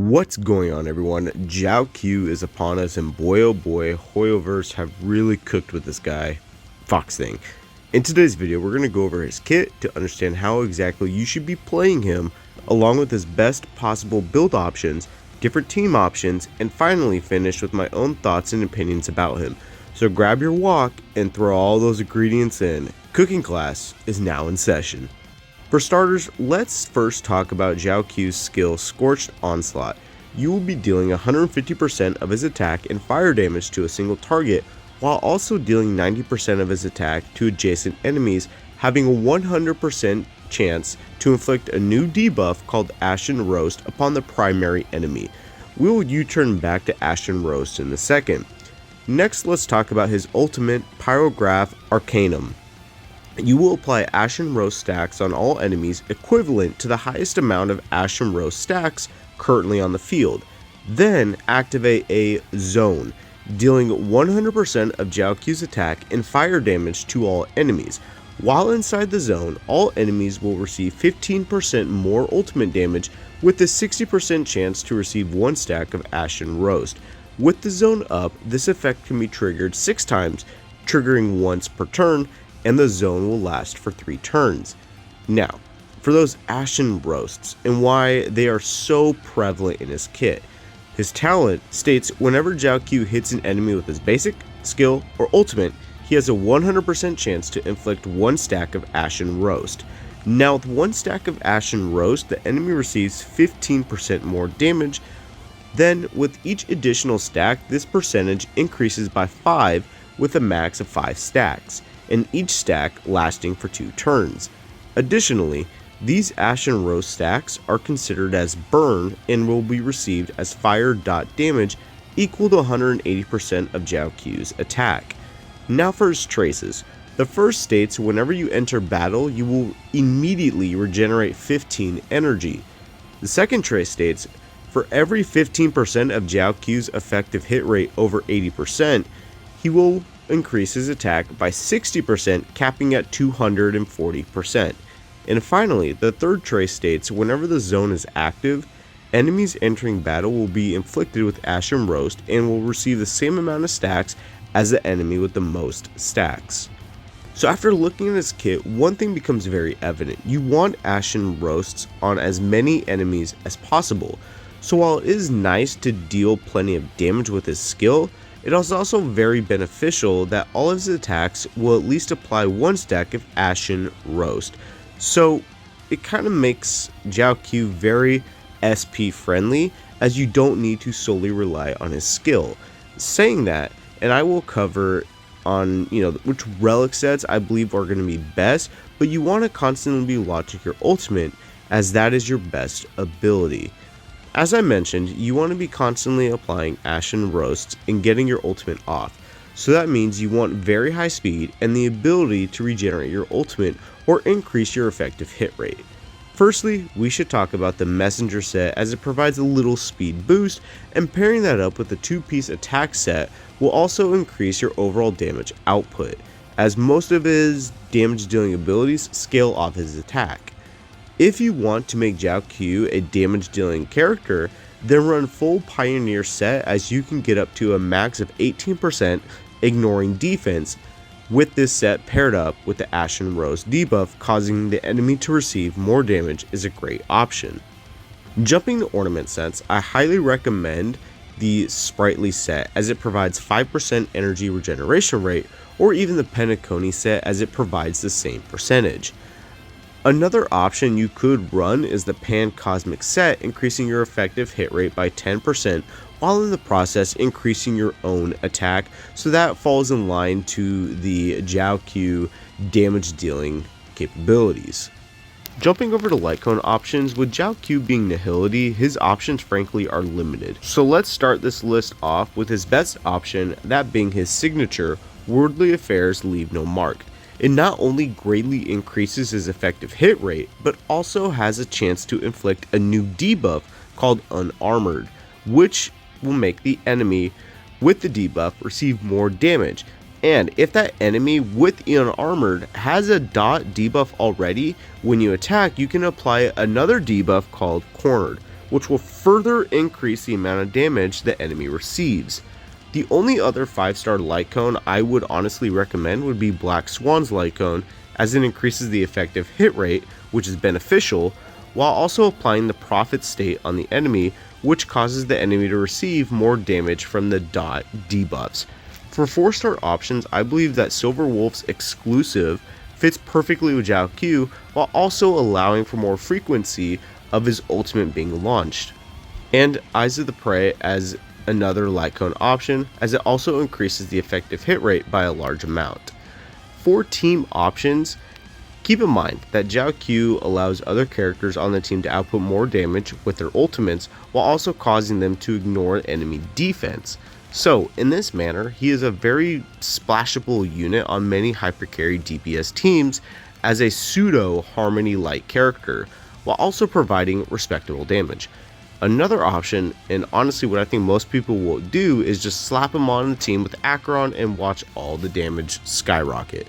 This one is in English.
What's going on, everyone? Jiaoqiu is upon us, and boy oh boy, Hoyoverse have really cooked with this guy, Fox Thing. In today's video, we're going to go over his kit to understand how exactly you should be playing him, along with his best possible build options, different team options, and finally finish with my own thoughts and opinions about him. So grab your wok and throw all those ingredients in. Cooking class is now in session. For starters, let's first talk about Jiaoqiu's skill Scorched Onslaught. You will be dealing 150% of his attack and fire damage to a single target, while also dealing 90% of his attack to adjacent enemies, having a 100% chance to inflict a new debuff called Ashen Roast upon the primary enemy. We will U-turn back to Ashen Roast in a second. Next, let's talk about his ultimate Pyrograph Arcanum. You will apply Ashen Roast stacks on all enemies equivalent to the highest amount of Ashen Roast stacks currently on the field. Then activate a Zone, dealing 100% of Jiaoqiu's attack and fire damage to all enemies. While inside the zone, all enemies will receive 15% more ultimate damage with a 60% chance to receive 1 stack of Ashen Roast. With the zone up, this effect can be triggered 6 times, triggering once per turn, and the zone will last for 3 turns. Now, for those Ashen Roasts and why they are so prevalent in his kit. His talent states whenever Jiaoqiu hits an enemy with his basic, skill, or ultimate, he has a 100% chance to inflict 1 stack of Ashen Roast. Now with 1 stack of Ashen Roast, the enemy receives 15% more damage. Then with each additional stack, this percentage increases by 5 with a max of 5 stacks, and each stack lasting for 2 turns. Additionally, these Ashen Roast stacks are considered as burn and will be received as fire dot damage equal to 180% of Jiaoqiu's attack. Now for his traces. The first states whenever you enter battle, you will immediately regenerate 15 energy. The second trace states for every 15% of Jiaoqiu's effective hit rate over 80%, he will increase his attack by 60%, capping at 240%. And finally, the third trace states whenever the zone is active, enemies entering battle will be inflicted with Ashen Roast and will receive the same amount of stacks as the enemy with the most stacks. So after looking at his kit, one thing becomes very evident. You want Ashen Roasts on as many enemies as possible. So while it is nice to deal plenty of damage with his skill, it is also very beneficial that all of his attacks will at least apply 1 stack of Ashen Roast. So it kind of makes Jiaoqiu very SP friendly, as you don't need to solely rely on his skill. Saying that, and I will cover on which relic sets I believe are going to be best, but you want to constantly be launching your ultimate, as that is your best ability. As I mentioned, you want to be constantly applying Ashen Roasts and getting your ultimate off. So that means you want very high speed and the ability to regenerate your ultimate or increase your effective hit rate. Firstly, we should talk about the Messenger set, as it provides a little speed boost, and pairing that up with the 2-piece attack set will also increase your overall damage output, as most of his damage dealing abilities scale off his attack. If you want to make Jiaoqiu a damage dealing character, then run full Pioneer set, as you can get up to a max of 18% ignoring defense. With this set paired up with the Ashen Roast debuff causing the enemy to receive more damage is a great option. Jumping to ornament sets, I highly recommend the Sprightly set, as it provides 5% energy regeneration rate, or even the Penacony set, as it provides the same percentage. Another option you could run is the Pan Cosmic set, increasing your effective hit rate by 10%, while in the process increasing your own attack, so that falls in line to the Jiaoqiu damage dealing capabilities. Jumping over to Lightcone options, with Jiaoqiu being Nihility, his options frankly are limited. So let's start this list off with his best option, that being his signature, Worldly Affairs Leave No Mark. It not only greatly increases his effective hit rate, but also has a chance to inflict a new debuff called Unarmored, which will make the enemy with the debuff receive more damage. And if that enemy with Unarmored has a dot debuff already, when you attack you can apply another debuff called Cornered, which will further increase the amount of damage the enemy receives. The only other 5-star Lightcone I would honestly recommend would be Black Swan's Lightcone, as it increases the effective hit rate, which is beneficial, while also applying the Prophet state on the enemy, which causes the enemy to receive more damage from the dot debuffs. For 4-star options, I believe that Silver Wolf's exclusive fits perfectly with Jiaoqiu, while also allowing for more frequency of his ultimate being launched. And Eyes of the Prey as another Lightcone option, as it also increases the effective hit rate by a large amount. For team options, keep in mind that Jiaoqiu allows other characters on the team to output more damage with their ultimates, while also causing them to ignore enemy defense. So in this manner, he is a very splashable unit on many hypercarry DPS teams as a pseudo Harmony Light character, while also providing respectable damage. Another option, and honestly what I think most people will do, is just slap him on the team with Acheron and watch all the damage skyrocket.